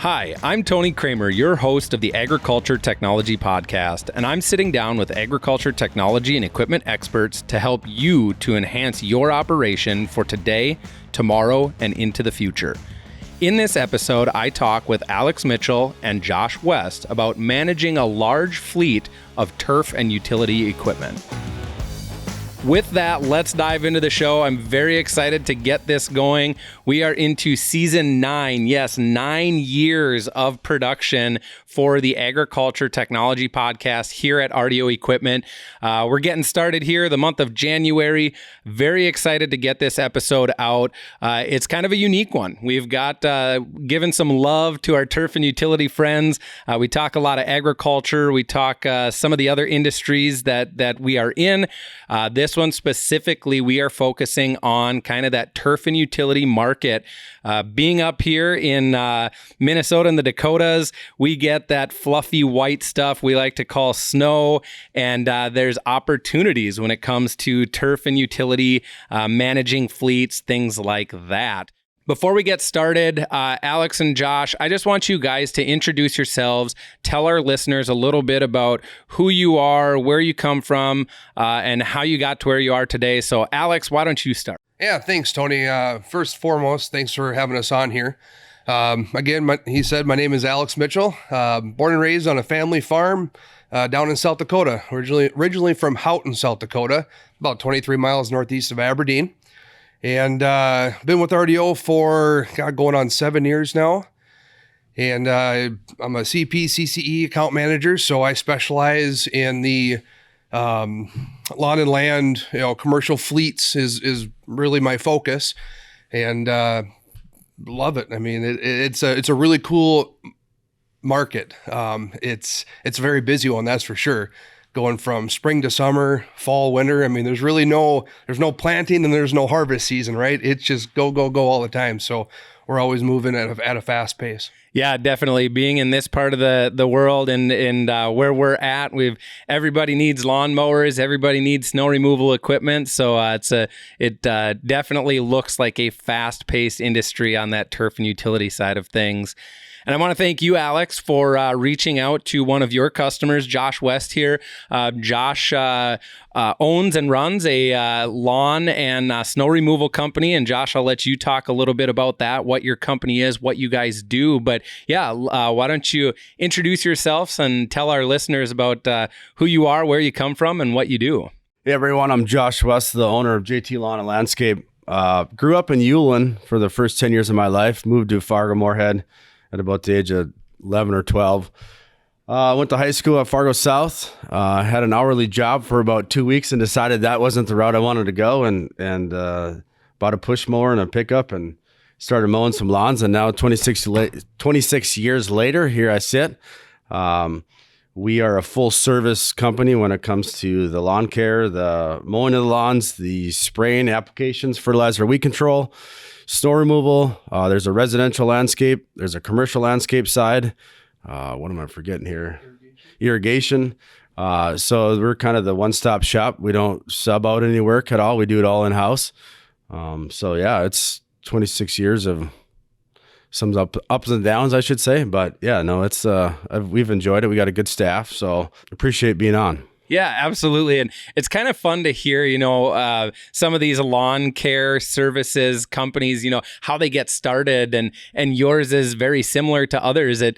Hi, I'm Tony Kramer, your host of the Agriculture Technology Podcast, and I'm sitting down with agriculture technology and equipment experts to help you to enhance your operation for today, tomorrow, and into the future. In this episode, I talk with Alex Mitchell and Josh West about managing a large fleet of turf and utility equipment. With that, let's dive into the show. I'm very excited to get this going. We are into season 9. Yes, 9 years of production for the Agriculture Technology Podcast here at RDO Equipment. We're getting started here the month of January. Very excited to get this episode out. It's kind of a unique one. We've got given some love to our turf and utility friends. We talk a lot of agriculture. We talk some of the other industries that we are in. This one specifically, we are focusing on kind of that turf and utility market. Being up here in Minnesota and the Dakotas, we get that fluffy white stuff we like to call snow, and there's opportunities when it comes to turf and utility, managing fleets, things like that. Before we get started, Alex and Josh, I just want you guys to introduce yourselves, tell our listeners a little bit about who you are, where you come from, and how you got to where you are today. So Alex, why don't you start? Yeah, thanks, Tony. First and foremost, thanks for having us on here. Again, he said, my name is Alex Mitchell, born and raised on a family farm down in South Dakota, originally from Houghton, South Dakota, about 23 miles northeast of Aberdeen. And been with RDO for going on 7 years now. And I'm a CP, CCE account manager, so I specialize in the lawn and land, commercial fleets is really my focus, and love it. I mean, it's a really cool market. It's a very busy one, that's for sure. Going from spring to summer, fall, winter. I mean, there's no planting and there's no harvest season, right? It's just go all the time. So we're always moving at a fast pace. Yeah, definitely. Being in this part of the world and where we're at, everybody needs lawnmowers, everybody needs snow removal equipment. So it definitely looks like a fast-paced industry on that turf and utility side of things. And I want to thank you, Alex, for reaching out to one of your customers, Josh West here. Josh owns and runs a lawn and snow removal company. And Josh, I'll let you talk a little bit about that, what your company is, what you guys do. But yeah, why don't you introduce yourselves and tell our listeners about who you are, where you come from, and what you do. Hey, everyone. I'm Josh West, the owner of JT Lawn and Landscape. Grew up in Ulen for the first 10 years of my life, moved to Fargo-Moorhead at about the age of 11 or 12. Went to high school at Fargo South, had an hourly job for about 2 weeks and decided that wasn't the route I wanted to go, and bought a push mower and a pickup and started mowing some lawns. And now 26 years later, here I sit. We are a full service company when it comes to the lawn care, the mowing of the lawns, the spraying applications, fertilizer, weed control, snow removal. There's a residential landscape. There's a commercial landscape side. What am I forgetting here? Irrigation. So we're kind of the one-stop shop. We don't sub out any work at all. We do it all in-house. So yeah, it's 26 years of some ups and downs, I should say. But yeah, no, we've enjoyed it. We got a good staff, so appreciate being on. Yeah, absolutely. And it's kind of fun to hear, some of these lawn care services companies, how they get started, and yours is very similar to others. It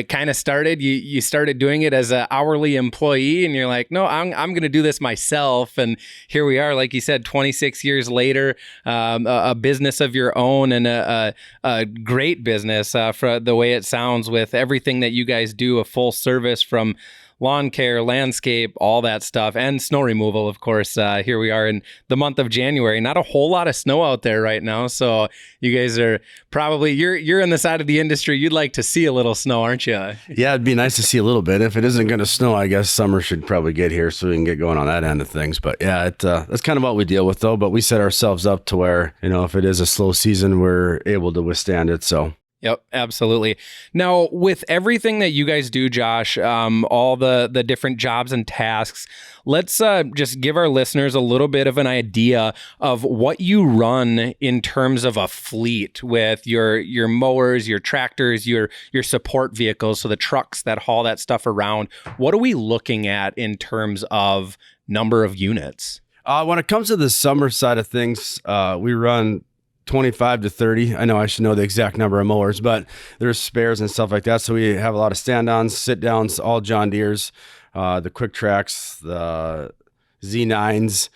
kind of started, you started doing it as an hourly employee, and you're like, no, I'm going to do this myself. And here we are, like you said, 26 years later, a business of your own, and a great business for the way it sounds, with everything that you guys do, a full service from lawn care, landscape, all that stuff, and snow removal, of course. Here we are in the month of January. Not a whole lot of snow out there right now, so you guys are probably, you're in the side of the industry, you'd like to see a little snow, aren't you? Yeah, it'd be nice to see a little bit. If it isn't going to snow, I guess summer should probably get here so we can get going on that end of things. But yeah, that's kind of what we deal with, though. But we set ourselves up to where, if it is a slow season, we're able to withstand it, so. Yep, absolutely. Now, with everything that you guys do, Josh, all the different jobs and tasks, let's just give our listeners a little bit of an idea of what you run in terms of a fleet with your mowers, your tractors, your support vehicles, so the trucks that haul that stuff around. What are we looking at in terms of number of units? When it comes to the summer side of things, we run 25 to 30. I know I should know the exact number of mowers, but there's spares and stuff like that. So we have a lot of stand-ons, sit-downs, all John Deere's, the Quick Tracks, the Z9s.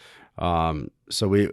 So we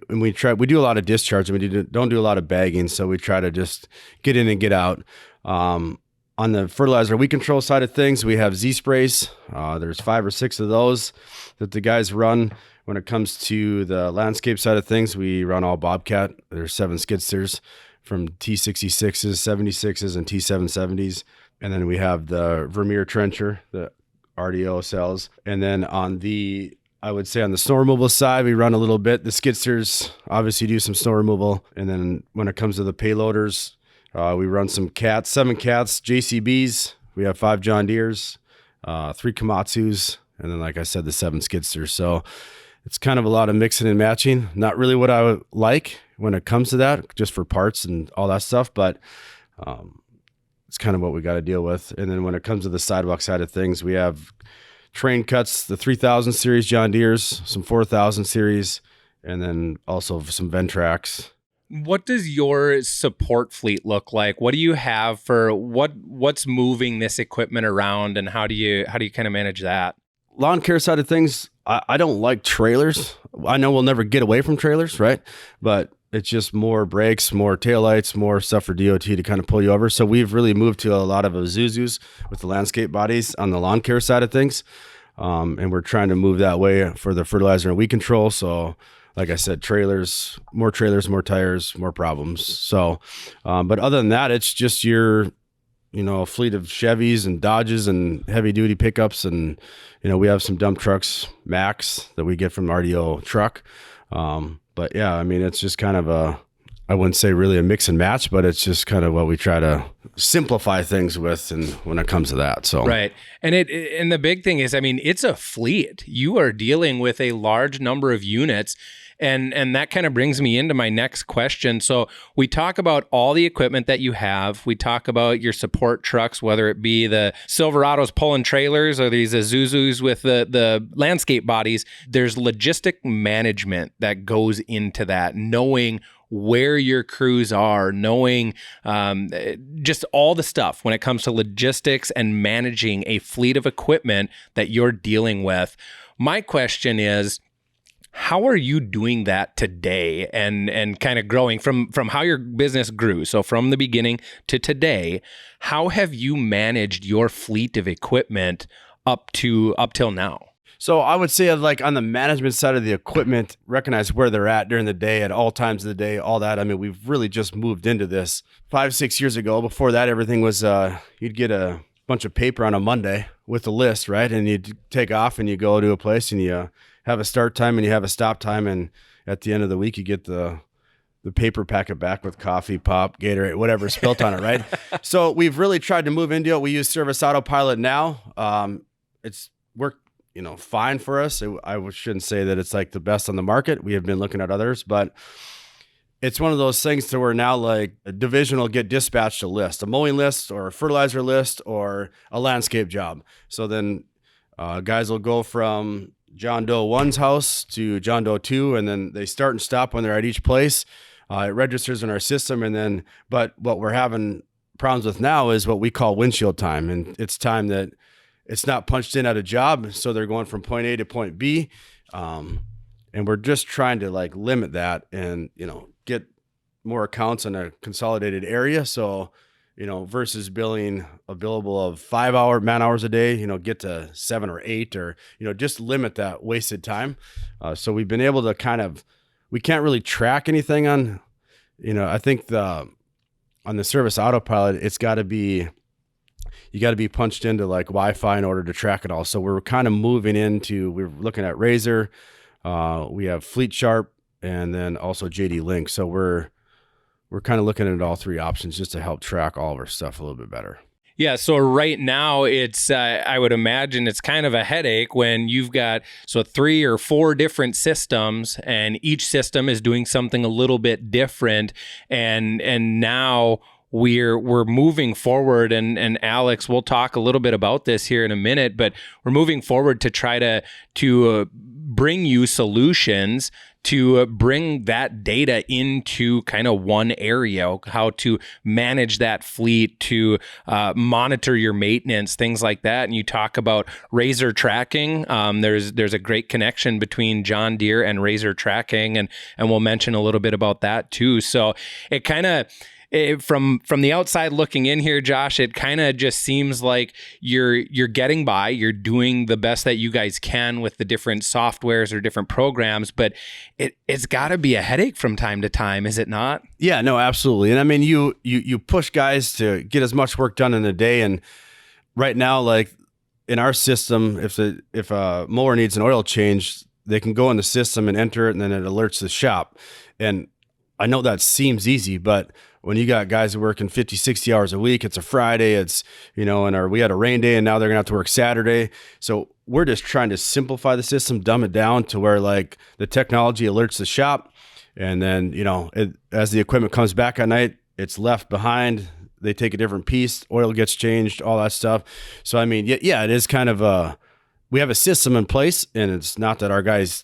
do a lot of discharge, and we don't do a lot of bagging. So we try to just get in and get out. On the fertilizer weed control side of things, we have Z sprays. There's 5 or 6 of those that the guys run. When it comes to the landscape side of things, we run all Bobcat. There's 7 skid steers from T66s, 76s, and T770s. And then we have the Vermeer trencher, the RDO cells. And then I would say on the snow removal side, we run a little bit. The skid steers obviously do some snow removal. And then when it comes to the payloaders, we run some cats, 7 cats, JCBs. We have 5 John Deeres, 3 Komatsus, and then, like I said, the 7 skid steers. So it's kind of a lot of mixing and matching. Not really what I would like when it comes to that, just for parts and all that stuff. But it's kind of what we got to deal with. And then when it comes to the sidewalk side of things, we have train cuts, the 3000 series John Deere's, some 4000 series, and then also some Ventracs. What does your support fleet look like? What do you have for what's moving this equipment around, and how do you kind of manage that? Lawn care side of things, I don't like trailers. I know we'll never get away from trailers, right? But it's just more brakes, more taillights, more stuff for DOT to kind of pull you over. So we've really moved to a lot of Isuzus with the landscape bodies on the lawn care side of things. And we're trying to move that way for the fertilizer and weed control. So like I said, trailers, more tires, more problems. So, but other than that, it's just a fleet of Chevys and Dodges and heavy duty pickups. And, we have some dump trucks, Max, that we get from RDO truck. But yeah, I mean, it's just kind of I wouldn't say really a mix and match, but it's just kind of what we try to simplify things with, and when it comes to that. So right. And the big thing is, I mean, it's a fleet. You are dealing with a large number of units. And that kind of brings me into my next question. So we talk about all the equipment that you have. We talk about your support trucks, whether it be the Silverados pulling trailers or these Isuzus with the landscape bodies. There's logistic management that goes into that, knowing where your crews are, knowing just all the stuff when it comes to logistics and managing a fleet of equipment that you're dealing with. My question is, how are you doing that today and kind of growing from how your business grew? So from the beginning to today, how have you managed your fleet of equipment up till now? So I would say, like, on the management side of the equipment, recognize where they're at during the day at all times of the day, all that. I mean, we've really just moved into this 5-6 years ago. Before that, everything was, you'd get a bunch of paper on a Monday with a list, right? And you'd take off and you go to a place and you have a start time and you have a stop time. And at the end of the week, you get the paper packet back with coffee, pop, Gatorade, whatever spilt on it, right? So we've really tried to move into it. We use Service Autopilot now. It's worked, fine for us. I shouldn't say that it's like the best on the market. We have been looking at others, but it's one of those things to where now, like, a division will get dispatched a list, a mowing list or a fertilizer list or a landscape job. So then guys will go from John Doe 1's house to John Doe 2, and then they start and stop when they're at each place. It registers in our system, but what we're having problems with now is what we call windshield time, and it's time that it's not punched in at a job, so they're going from point A to point B, and we're just trying to, like, limit that and get more accounts in a consolidated area. So versus billing a billable of 5 man hours a day, get to 7 or 8, or, just limit that wasted time. So we've been able to we can't really track anything on, I think on the Service Autopilot, you got to be punched into, like, Wi-Fi in order to track it all. So we're kind of moving we're looking at Razor. We have Fleet Sharp, and then also JD Link. So we're we're kind of looking at all three options just to help track all of our stuff a little bit better. Yeah, so right now it's, I would imagine it's kind of a headache when you've got 3 or 4 different systems, and each system is doing something a little bit different, and now we're moving forward, and Alex, we'll talk a little bit about this here in a minute, but we're moving forward to try to bring you solutions to bring that data into kind of one area, how to manage that fleet, to monitor your maintenance, things like that. And you talk about Razor tracking. There's a great connection between John Deere and Razor tracking, and we'll mention a little bit about that too. So it kind of, from the outside looking in here, Josh, it kind of just seems like you're getting by, you're doing the best that you guys can with the different softwares or different programs, but it's got to be a headache from time to time, is it not? Yeah, no, absolutely. And I mean, you push guys to get as much work done in a day, and right now, like in our system, if a mower needs an oil change, they can go in the system and enter it, and then it alerts the shop. And I know that seems easy, but when you got guys working 50, 60 hours a week, it's a Friday, it's, and we had a rain day and now they're gonna have to work Saturday. So we're just trying to simplify the system, dumb it down to where like the technology alerts the shop. And then, as the equipment comes back at night, it's left behind. They take a different piece, oil gets changed, all that stuff. So, I mean, yeah, it is kind of we have a system in place, and it's not that our guys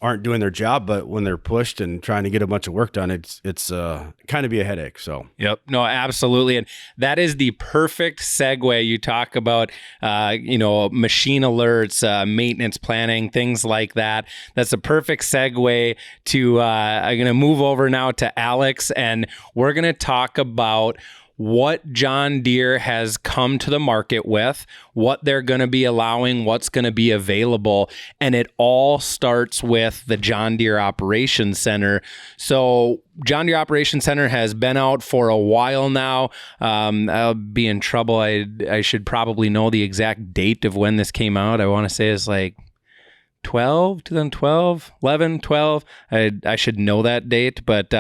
aren't doing their job, but when they're pushed and trying to get a bunch of work done, it's kind of be a headache. So, yep, no, absolutely. And that is the perfect segue. You talk about, machine alerts, maintenance planning, things like that. That's a perfect segue to, I'm going to move over now to Alex, and we're going to talk about what John Deere has come to the market with, what they're going to be allowing, what's going to be available. And it all starts with the John Deere Operations Center. So John Deere Operations Center has been out for a while now. I'll be in trouble. I should probably know the exact date of when this came out. I want to say it's like 2012, 11, 12. I should know that date, but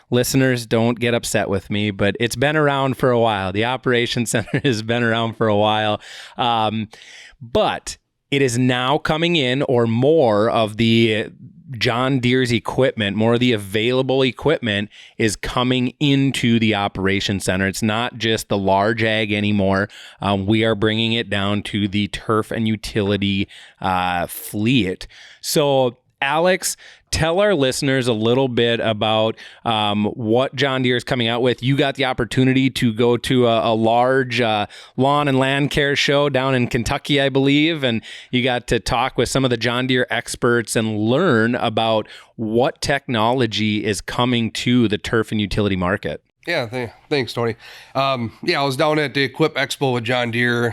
listeners, don't get upset with me, but it's been around for a while. The Operations Center has been around for a while. But it is now coming in, or more of the John Deere's equipment, more of the available equipment is coming into the Operations Center. It's not just the large ag anymore. We are bringing it down to the turf and utility fleet. So, Alex, tell our listeners a little bit about what John Deere is coming out with. You got the opportunity to go to a large lawn and land care show down in Kentucky, I believe, and you got to talk with some of the John Deere experts and learn about what technology is coming to the turf and utility market. Yeah, thanks, Tony. I was down at the Equip Expo with John Deere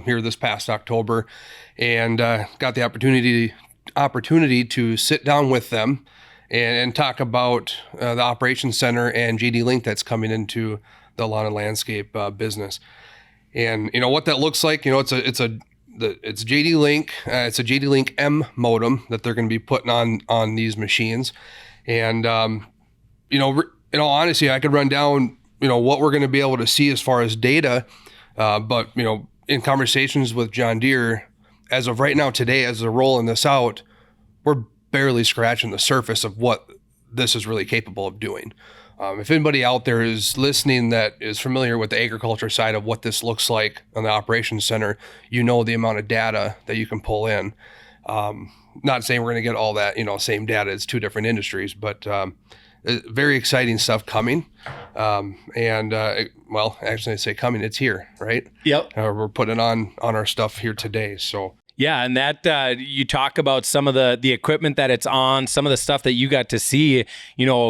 here this past October, and got the opportunity to sit down with them and talk about the Operations Center and JD Link that's coming into the lawn and landscape business. And what that looks like, it's JD Link. It's a JD Link M modem that they're going to be putting on these machines. And in all honesty, I could run down what we're going to be able to see as far as data, but in conversations with John Deere, as of right now, today, as they're rolling this out, we're barely scratching the surface of what this is really capable of doing. If anybody out there is listening that is familiar with the agriculture side of what this looks like on the Operations Center, the amount of data that you can pull in. Not saying we're going to get all that, same data as two different industries, but very exciting stuff coming. Actually I say coming, it's here, right? Yep. We're putting on our stuff here today. So yeah, and that you talk about some of the equipment that it's on, some of the stuff that you got to see,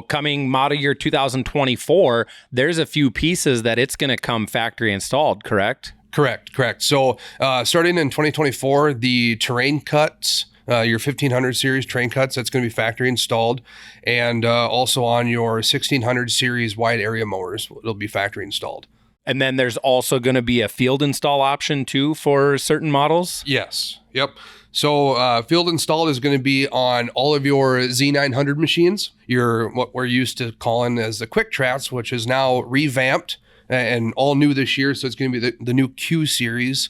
coming model year 2024, there's a few pieces that it's going to come factory installed, correct? Correct. So starting in 2024, the terrain cuts, your 1500 series terrain cuts, that's going to be factory installed. And also on your 1600 series wide area mowers, it'll be factory installed. And then there's also going to be a field install option too for certain models? Yes. Yep. So field installed is going to be on all of your Z900 machines. What we're used to calling as the quick traps, which is now revamped and all new this year. So it's going to be the new Q series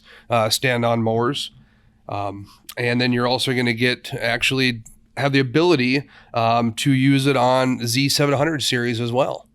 stand-on mowers. And then you're also going to have the ability to use it on Z700 series as well.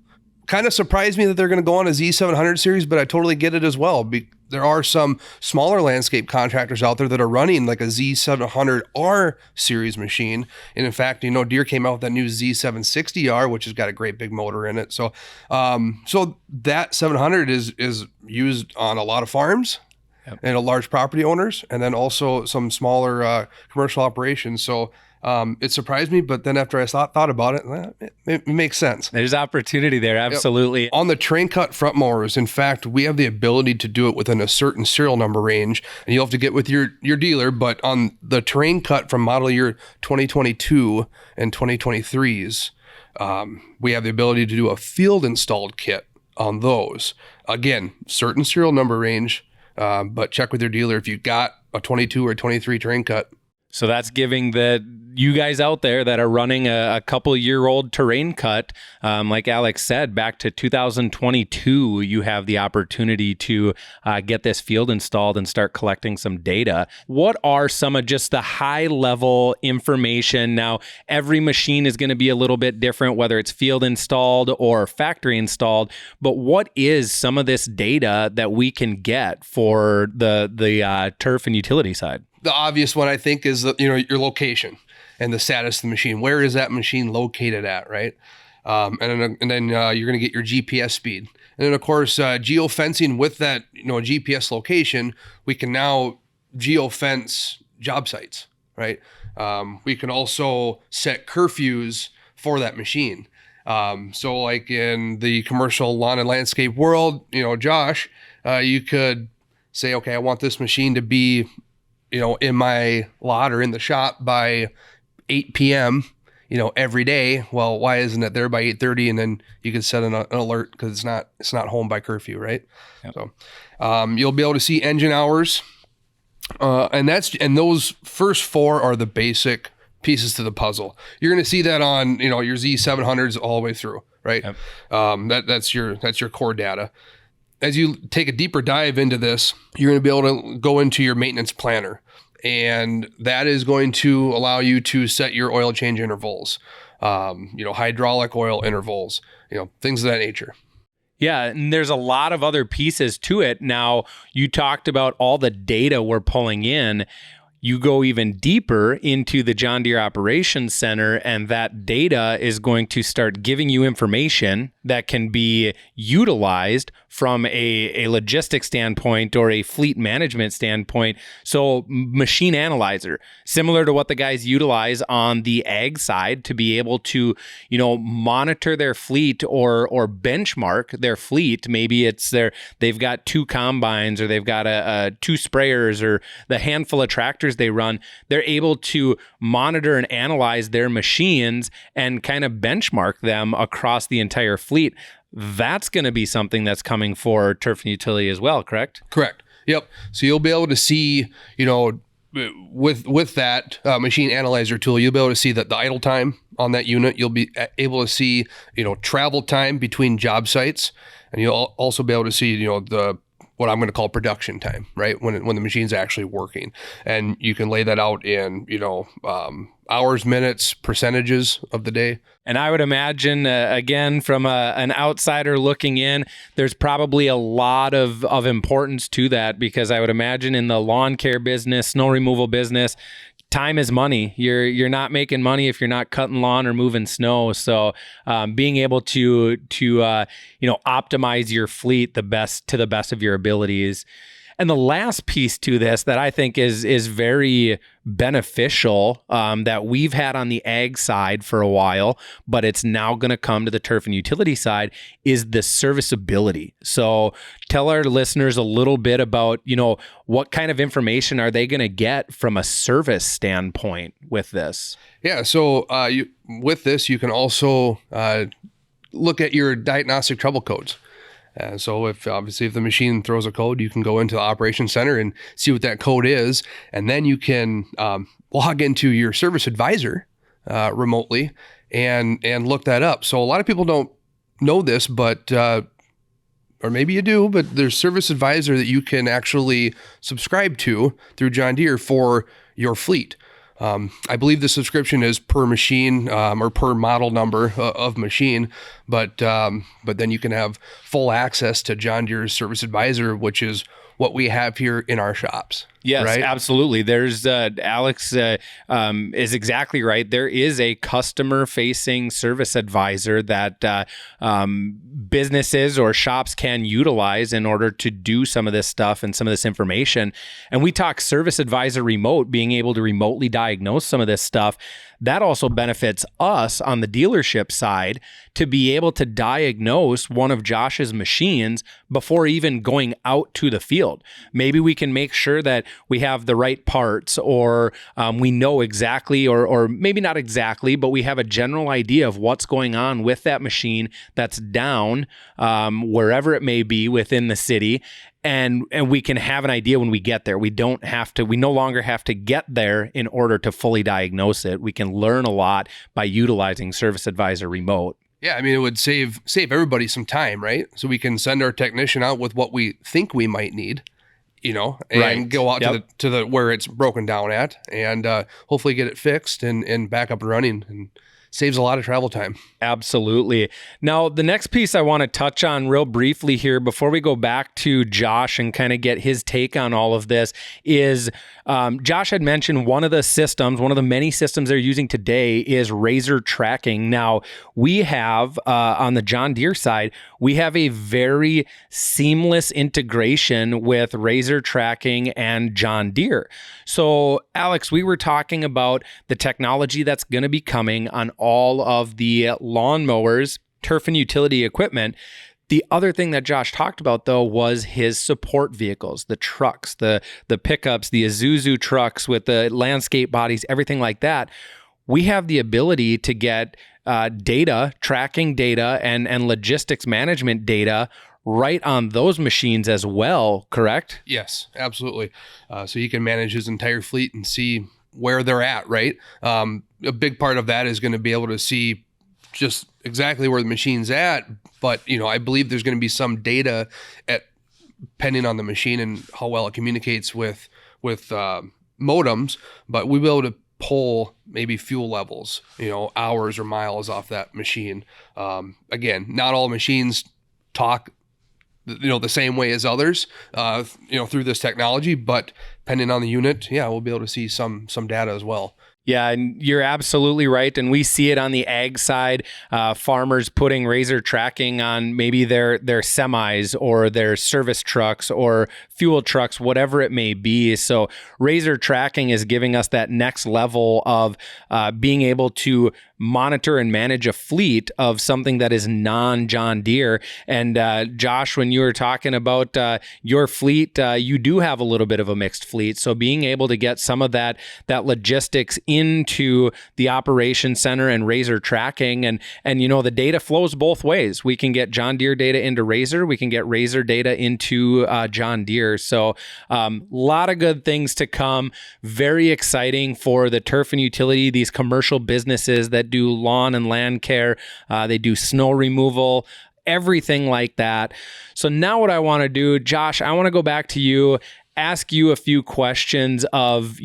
Kind of surprised me that they're going to go on a Z700 series, but I totally get it as well. There are some smaller landscape contractors out there that are running like a Z700R series machine. And in fact, Deere came out with that new Z760R, which has got a great big motor in it. So that 700 is used on a lot of farms. Yep. And large property owners, and then also some smaller commercial operations. So it surprised me, but then after I thought about it, it makes sense. There's opportunity there, absolutely. Yep. On the train cut front mowers, in fact, we have the ability to do it within a certain serial number range, and you'll have to get with your dealer, but on the train cut from model year 2022 and 2023s, we have the ability to do a field installed kit on those. Again, certain serial number range, but check with your dealer if you got a 22 or 23 train cut. So that's giving you guys out there that are running a couple-year-old terrain cut, like Alex said, back to 2022, you have the opportunity to get this field installed and start collecting some data. What are some of just the high-level information? Now, every machine is going to be a little bit different, whether it's field installed or factory installed, but what is some of this data that we can get for the turf and utility side? The obvious one, I think, is your location and the status of the machine. Where is that machine located at, right? And then you're going to get your GPS speed. And then, of course, geofencing with that GPS location, we can now geofence job sites, right? We can also set curfews for that machine. So like in the commercial lawn and landscape world, Josh, you could say, okay, I want this machine to be in my lot or in the shop by 8 p.m., every day. Well, why isn't it there by 8:30? And then you can set an alert because it's not home by curfew, right? Yep. So you'll be able to see engine hours. And those first four are the basic pieces to the puzzle. You're going to see that on, your Z700s all the way through, right? Yep. That's your core data. As you take a deeper dive into this, you're going to be able to go into your maintenance planner, and that is going to allow you to set your oil change intervals, hydraulic oil intervals, things of that nature. Yeah, and there's a lot of other pieces to it. Now, you talked about all the data we're pulling in. You go even deeper into the John Deere Operations Center, and that data is going to start giving you information that can be utilized from a logistics standpoint or a fleet management standpoint. So machine analyzer, similar to what the guys utilize on the ag side to be able to, monitor their fleet or benchmark their fleet. Maybe they've got 2 combines, or they've got 2 sprayers, or the handful of tractors they run. They're able to monitor and analyze their machines and kind of benchmark them across the entire fleet. That's going to be something that's coming for turf and utility as well, correct? Correct. Yep. So you'll be able to see, with that machine analyzer tool, you'll be able to see that the idle time on that unit. You'll be able to see, travel time between job sites, and you'll also be able to see, what I'm going to call production time, right? When the machine's actually working, and you can lay that out in, hours, minutes, percentages of the day. And I would imagine, again, from an outsider looking in, there's probably a lot of importance to that, because I would imagine in the lawn care business, snow removal business, time is money. You're not making money if you're not cutting lawn or moving snow. So being able to optimize your fleet to the best of your abilities. And the last piece to this that I think is very beneficial, that we've had on the ag side for a while, but it's now going to come to the turf and utility side, is the serviceability. So tell our listeners a little bit about, what kind of information are they going to get from a service standpoint with this? Yeah. So with this, you can also look at your diagnostic trouble codes. So if the machine throws a code, you can go into the Operations Center and see what that code is. And then you can log into your service advisor remotely and look that up. So a lot of people don't know this, but or maybe you do, but there's Service Advisor that you can actually subscribe to through John Deere for your fleet. I believe the subscription is per machine or per model number of machine, but then you can have full access to John Deere's Service Advisor, which is what we have here in our shops. Yes, right? Absolutely. There's Alex is exactly right. There is a customer-facing service advisor that businesses or shops can utilize in order to do some of this stuff and some of this information. And we talk service advisor remote, being able to remotely diagnose some of this stuff. That also benefits us on the dealership side to be able to diagnose one of Josh's machines before even going out to the field. Maybe we can make sure that we have the right parts, or we know exactly, or maybe not exactly, but we have a general idea of what's going on with that machine that's down wherever it may be within the city. And we can have an idea when we get there. We no longer have to get there in order to fully diagnose it. We can learn a lot by utilizing Service Advisor Remote. Yeah, I mean, it would save everybody some time, right? So we can send our technician out with what we think we might need, and go out to the where it's broken down at, and hopefully get it fixed and back up and running, and saves a lot of travel time. Absolutely. Now, the next piece I want to touch on real briefly here before we go back to Josh and kind of get his take on all of this is Josh had mentioned one of the many systems they're using today is Razor tracking. Now, we have on the John Deere side, we have a very seamless integration with Razor tracking and John Deere. So, Alex, we were talking about the technology that's going to be coming on all of the lawnmowers, turf and utility equipment. The other thing that Josh talked about, though, was his support vehicles, the trucks, the pickups, the Isuzu trucks with the landscape bodies, everything like that. We have the ability to get data, tracking data, and logistics management data right on those machines as well, correct? Yes, absolutely. So he can manage his entire fleet and see where they're at, right? A big part of that is going to be able to see just exactly where the machine's at. But, I believe there's going to be some data depending on the machine and how well it communicates with modems, but we'll be able to pull maybe fuel levels, hours or miles off that machine. Again, not all machines talk the same way as others, through this technology, but depending on the unit, we'll be able to see some data as well. Yeah, and you're absolutely right. And we see it on the ag side, farmers putting Razor tracking on maybe their semis or their service trucks or fuel trucks, whatever it may be. So Razor tracking is giving us that next level of being able to monitor and manage a fleet of something that is non-John Deere. And Josh, when you were talking about your fleet, you do have a little bit of a mixed fleet. So being able to get some of that logistics into the Operations Center and Razor tracking, and the data flows both ways. We can get John Deere data into Razor. We can get Razor data into John Deere. So a lot of good things to come. Very exciting for the turf and utility, these commercial businesses that do lawn and land care. They do snow removal, everything like that. So now what I want to do, Josh, I want to go back to you, ask you a few questions of,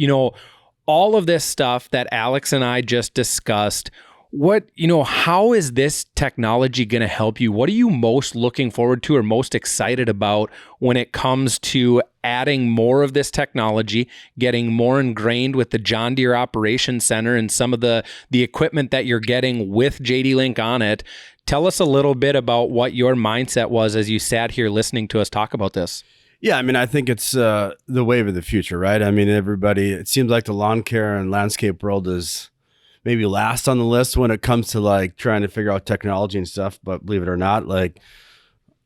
all of this stuff that Alex and I just discussed. How is this technology going to help you? What are you most looking forward to or most excited about when it comes to adding more of this technology, getting more ingrained with the John Deere Operations Center and some of the equipment that you're getting with JD Link on it? Tell us a little bit about what your mindset was as you sat here listening to us talk about this. Yeah, I think it's the wave of the future, right? It seems like the lawn care and landscape world is maybe last on the list when it comes to trying to figure out technology and stuff. But believe it or not,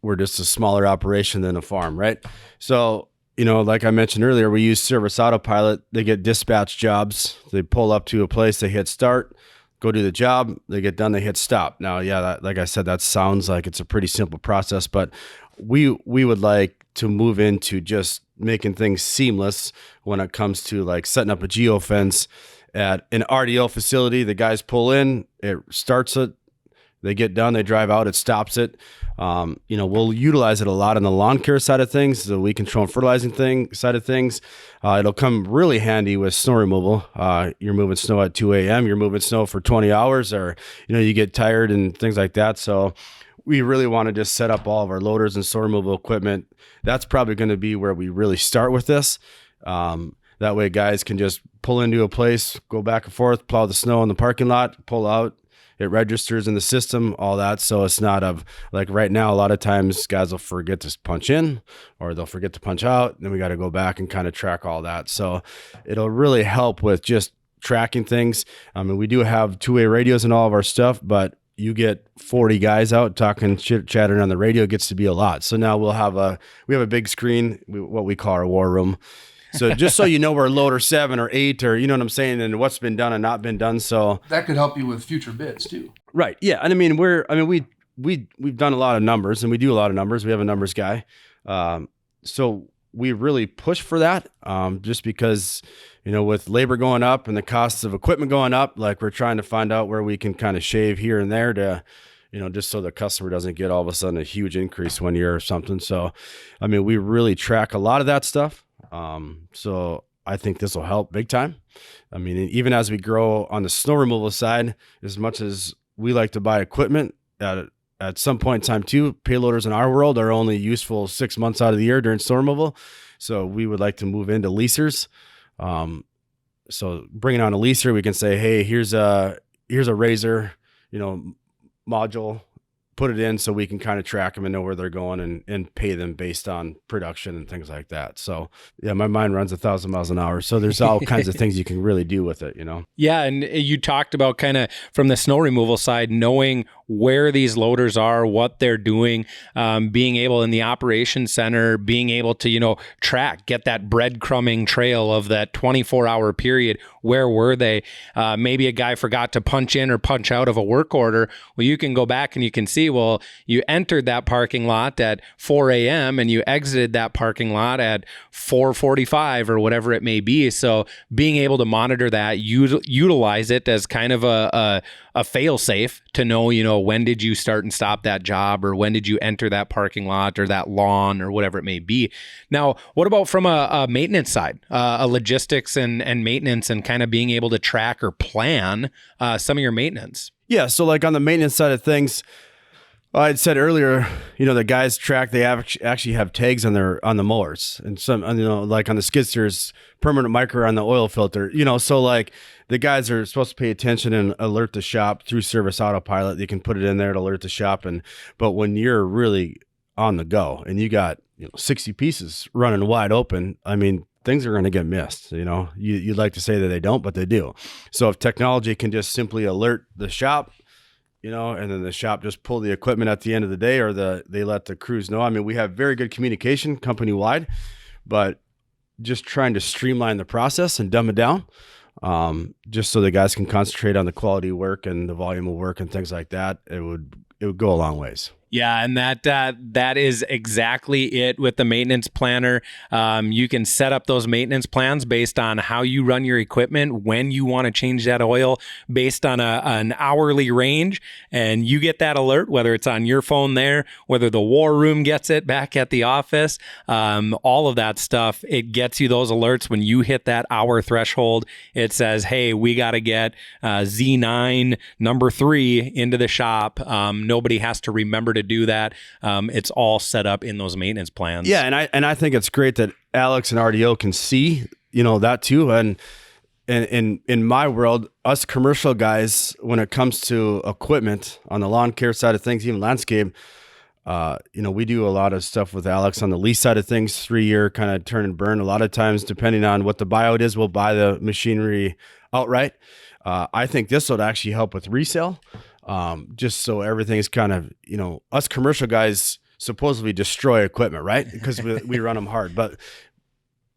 we're just a smaller operation than a farm, right? So, like I mentioned earlier, we use Service Autopilot. They get dispatch jobs. They pull up to a place, they hit start, go do the job, they get done, they hit stop. Now, like I said, that sounds like it's a pretty simple process, but we would like to move into just making things seamless when it comes to like setting up a geofence at an RDO facility. The guys pull in, it starts it, they get done, they drive out, it stops it. We'll utilize it a lot on the lawn care side of things, the weed control and fertilizing side of things. It'll come really handy with snow removal. You're moving snow at 2 a.m., you're moving snow for 20 hours, or, you get tired and things like that. So we really want to just set up all of our loaders and snow removal equipment. That's probably going to be where we really start with this. That way guys can just pull into a place, go back and forth, plow the snow in the parking lot, pull out. It registers in the system, all that. So it's not like right now, a lot of times guys will forget to punch in or they'll forget to punch out. Then we got to go back and kind of track all that. So it'll really help with just tracking things. I mean, we do have two-way radios and all of our stuff, but you get 40 guys out talking, chattering on the radio, it gets to be a lot. So now we have a big screen, what we call our war room. So just so you know where loader 7 or 8 or, you know what I'm saying, and what's been done and not been done. So that could help you with future bids too. Right. Yeah. And we've done a lot of numbers, and we do a lot of numbers. We have a numbers guy. So we really push for that, just because, with labor going up and the costs of equipment going up, like we're trying to find out where we can kind of shave here and there to, just so the customer doesn't get all of a sudden a huge increase one year or something. So, we really track a lot of that stuff. So I think this will help big time. Even as we grow on the snow removal side, as much as we like to buy equipment at some point in time too, payloaders in our world are only useful 6 months out of the year during snow removal. So we would like to move into leasers. So bringing on a leaser, we can say, hey, here's a razor, module, put it in so we can kind of track them and know where they're going and pay them based on production and things like that. So yeah, my mind runs 1,000 miles an hour. So there's all kinds of things you can really do with it, Yeah. And you talked about kind of from the snow removal side, knowing where these loaders are, what they're doing, being able in the operations center, being able to, track, get that breadcrumbing trail of that 24-hour period. Where were they? Maybe a guy forgot to punch in or punch out of a work order. Well, you can go back and you can see, well, you entered that parking lot at 4 a.m. and you exited that parking lot at 4:45 or whatever it may be. So being able to monitor that, utilize it as kind of a fail-safe to know, when did you start and stop that job, or when did you enter that parking lot or that lawn or whatever it may be. Now, what about from a maintenance side, a logistics and maintenance, and kind of being able to track or plan some of your maintenance? Yeah. So like on the maintenance side of things, I'd said earlier, the guys track, they actually have tags on the mowers, and some, like on the skid steers, permanent micro on the oil filter, so like the guys are supposed to pay attention and alert the shop through service autopilot. They can put it in there to alert the shop. But when you're really on the go and you got 60 pieces running wide open, things are going to get missed. You'd like to say that they don't, but they do. So if technology can just simply alert the shop, and then the shop just pull the equipment at the end of the day, or they let the crews know. We have very good communication company wide, but just trying to streamline the process and dumb it down, just so the guys can concentrate on the quality of work and the volume of work and things like that. It would go a long ways. Yeah, and that is exactly it with the maintenance planner. You can set up those maintenance plans based on how you run your equipment, when you want to change that oil, based on an hourly range, and you get that alert, whether it's on your phone there, whether the war room gets it back at the office, all of that stuff. It gets you those alerts when you hit that hour threshold. It says, hey, we got to get Z9 number 3 into the shop. Nobody has to remember to do that. It's all set up in those maintenance plans. Yeah, and I think it's great that Alex and RDO can see, that too. And in my world, us commercial guys, when it comes to equipment on the lawn care side of things, even landscape, we do a lot of stuff with Alex on the lease side of things, 3-year kind of turn and burn. A lot of times, depending on what the buyout is, we'll buy the machinery outright. I think this would actually help with resale. Just so everything is kind of, us commercial guys supposedly destroy equipment, right? Because we run them hard. But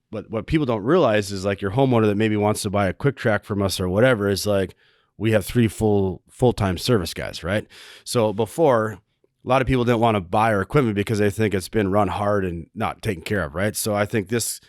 what people don't realize is like your homeowner that maybe wants to buy a quick track from us or whatever is like, we have 3 full-time service guys, right? So before a lot of people didn't want to buy our equipment because they think it's been run hard and not taken care of, right? So I think this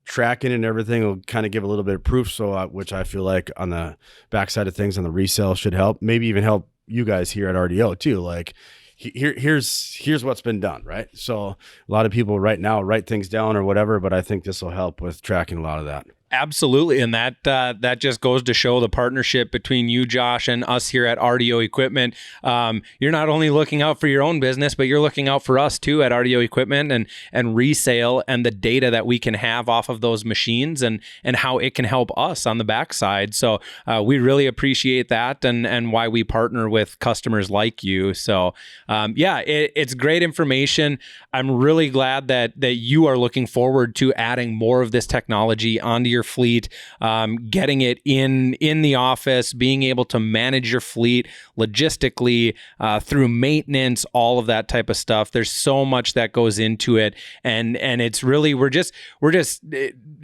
tracking and everything will kind of give a little bit of proof, so which I feel like on the backside of things on the resale should help, maybe even help you guys here at RDO too. Like here's what's been done, right? So a lot of people right now write things down or whatever, but I think this will help with tracking a lot of that. Absolutely. And that just goes to show the partnership between you, Josh, and us here at RDO Equipment. You're not only looking out for your own business, but you're looking out for us too at RDO Equipment and Resale, and the data that we can have off of those machines and how it can help us on the backside. So we really appreciate that and why we partner with customers like you. So it's great information. I'm really glad that you are looking forward to adding more of this technology onto your fleet, getting it in the office, being able to manage your fleet logistically through maintenance, all of that type of stuff. There's so much that goes into it, and it's really we're just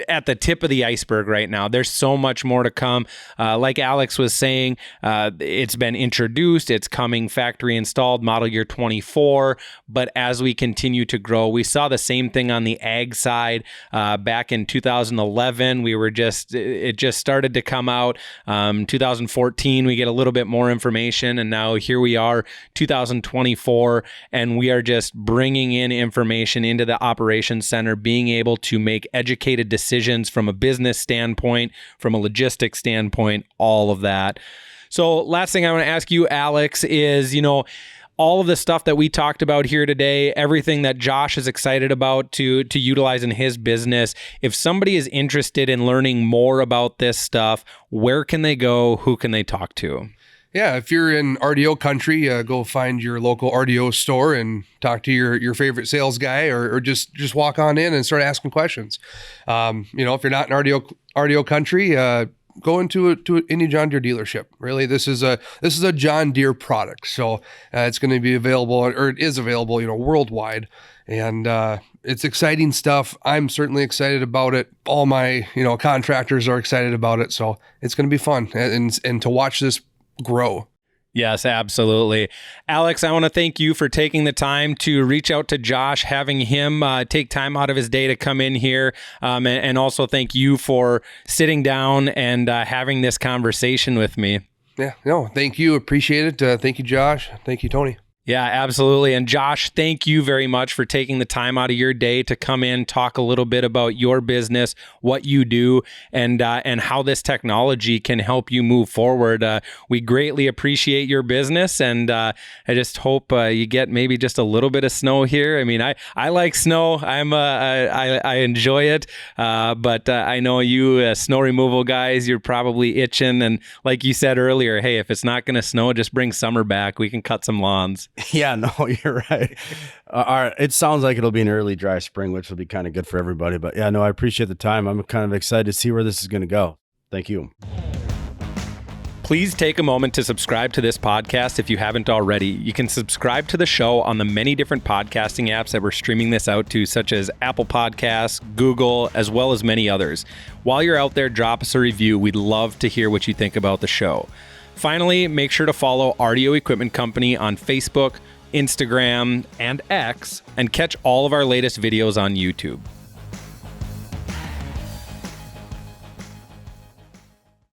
at the tip of the iceberg right now. There's so much more to come. Like Alex was saying, it's been introduced, it's coming factory installed model year 24, but as we continue to grow, we saw the same thing on the ag side back in 2011. It just started to come out. 2014, we get a little bit more information, and now here we are, 2024, and we are just bringing in information into the operations center, being able to make educated decisions from a business standpoint, from a logistics standpoint, all of that. So last thing I want to ask you, Alex, is, all of the stuff that we talked about here today, everything that Josh is excited about to utilize in his business. If somebody is interested in learning more about this stuff, where can they go? Who can they talk to? Yeah, if you're in RDO country, go find your local RDO store and talk to your favorite sales guy, or just walk on in and start asking questions. If you're not in RDO country, go into any John Deere dealership. Really, this is a John Deere product, so it's going to be available, or it is available, worldwide, and it's exciting stuff. I'm certainly excited about it. All my contractors are excited about it, so it's going to be fun and to watch this grow. Yes, absolutely. Alex, I want to thank you for taking the time to reach out to Josh, having him take time out of his day to come in here, and also thank you for sitting down and having this conversation with me. Yeah, no, thank you. Appreciate it. Thank you, Josh. Thank you, Tony. Yeah, absolutely. And Josh, thank you very much for taking the time out of your day to come in, talk a little bit about your business, what you do, and how this technology can help you move forward. We greatly appreciate your business, and I just hope you get maybe just a little bit of snow here. I mean, I like snow. I enjoy it, but I know you snow removal guys, you're probably itching. And like you said earlier, hey, if it's not going to snow, just bring summer back. We can cut some lawns. Yeah, no, you're right. It sounds like it'll be an early dry spring, which will be kind of good for everybody. But yeah, no, I appreciate the time. I'm kind of excited to see where this is going to go. Thank you. Please take a moment to subscribe to this podcast if you haven't already. You can subscribe to the show on the many different podcasting apps that we're streaming this out to, such as Apple Podcasts, Google, as well as many others. While you're out there, drop us a review. We'd love to hear what you think about the show. Finally, make sure to follow RDO Equipment Company on Facebook, Instagram, and X, and catch all of our latest videos on YouTube.